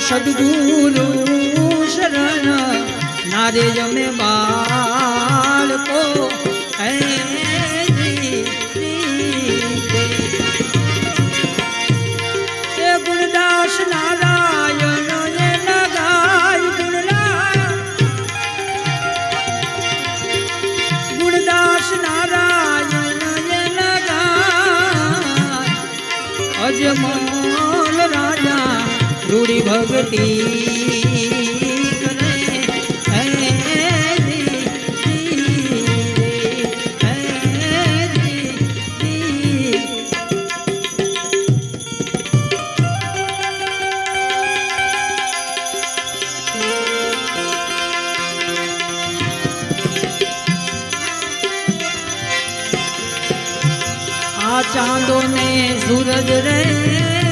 સદગુરુ શરણ નારે જમે બાળકો ગુણદાસ નારાયણ ને નગાય ગુણદાસ નારાયણ ને નગાય અજમલ રાજા રૂડી ભક્તિ ચાંદો ને સૂરજ રે